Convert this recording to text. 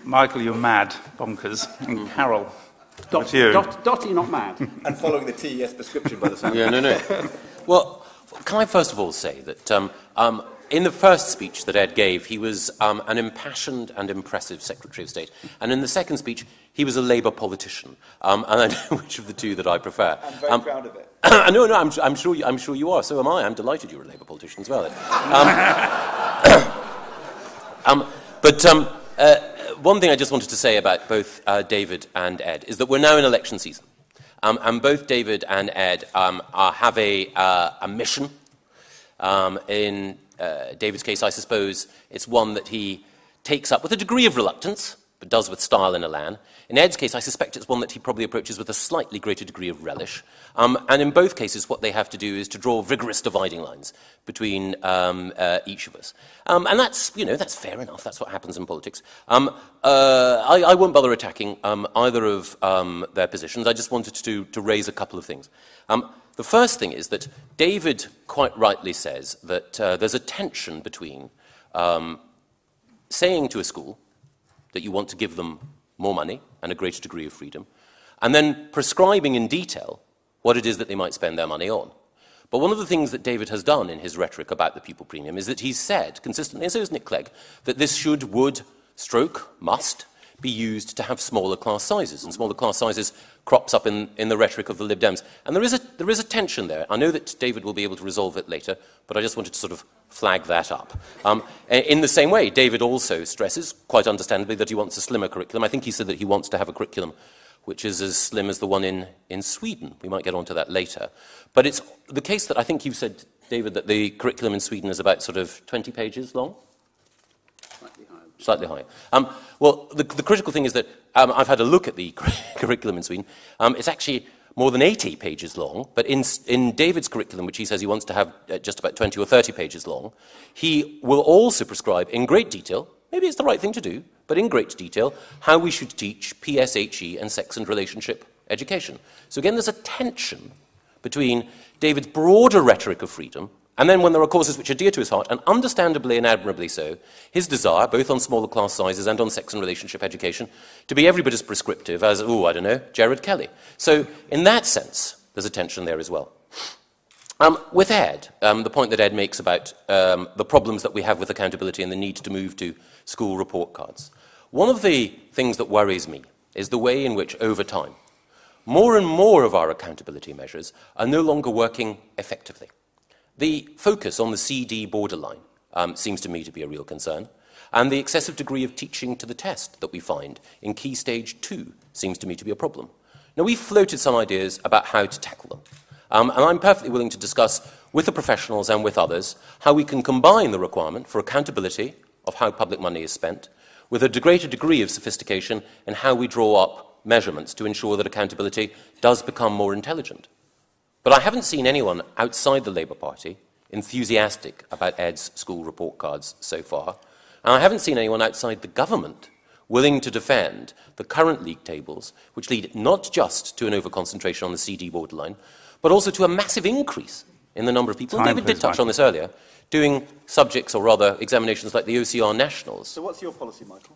Michael, you're mad, bonkers. And Carol, what's you? Dotty, not mad. And following the TES prescription by the sound. Yeah, no. Well, can I first of all say that in the first speech that Ed gave, he was an impassioned and impressive Secretary of State. And in the second speech, he was a Labour politician. And I know which of the two that I prefer. I'm very proud of it. No, I'm sure you are. So am I. I'm delighted you're a Labour politician as well. One thing I just wanted to say about both David and Ed is that we're now in election season. And both David and Ed have a mission. In David's case, I suppose it's one that he takes up with a degree of reluctance, but does with style and elan. In Ed's case, I suspect it's one that he probably approaches with a slightly greater degree of relish. And in both cases, what they have to do is to draw vigorous dividing lines between each of us. And that's fair enough. That's what happens in politics. I won't bother attacking either of their positions. I just wanted to raise a couple of things. The first thing is that David quite rightly says that there's a tension between saying to a school that you want to give them more money and a greater degree of freedom, and then prescribing in detail what it is that they might spend their money on. But one of the things that David has done in his rhetoric about the pupil premium is that he's said consistently, and so has Nick Clegg, that this must be used to have smaller class sizes, and smaller class sizes crops up in the rhetoric of the Lib Dems. And there is a tension there. I know that David will be able to resolve it later, but I just wanted to sort of flag that up. In the same way, David also stresses, quite understandably, that he wants a slimmer curriculum. I think he said that he wants to have a curriculum which is as slim as the one in Sweden. We might get onto that later. But it's the case that I think you said, David, that the curriculum in Sweden is about sort of 20 pages long? Slightly higher. Well, the critical thing is that I've had a look at the curriculum in Sweden. It's actually more than 80 pages long, but in David's curriculum, which he says he wants to have just about 20 or 30 pages long, he will also prescribe in great detail, maybe it's the right thing to do, but in great detail, how we should teach PSHE and sex and relationship education. So again, there's a tension between David's broader rhetoric of freedom and then when there are causes which are dear to his heart, and understandably and admirably so, his desire, both on smaller class sizes and on sex and relationship education, to be every bit as prescriptive as, Gerard Kelly. So in that sense, there's a tension there as well. With Ed, the point that Ed makes about the problems that we have with accountability and the need to move to school report cards. One of the things that worries me is the way in which, over time, more and more of our accountability measures are no longer working effectively. The focus on the CD borderline seems to me to be a real concern, and the excessive degree of teaching to the test that we find in Key Stage 2 seems to me to be a problem. Now, we've floated some ideas about how to tackle them, and I'm perfectly willing to discuss with the professionals and with others how we can combine the requirement for accountability of how public money is spent with a greater degree of sophistication in how we draw up measurements to ensure that accountability does become more intelligent. But I haven't seen anyone outside the Labour Party enthusiastic about Ed's school report cards so far, and I haven't seen anyone outside the government willing to defend the current league tables, which lead not just to an overconcentration on the CD borderline, but also to a massive increase in the number of people, and David did touch on this earlier, doing subjects, or rather examinations like the OCR Nationals. So what's your policy, Michael?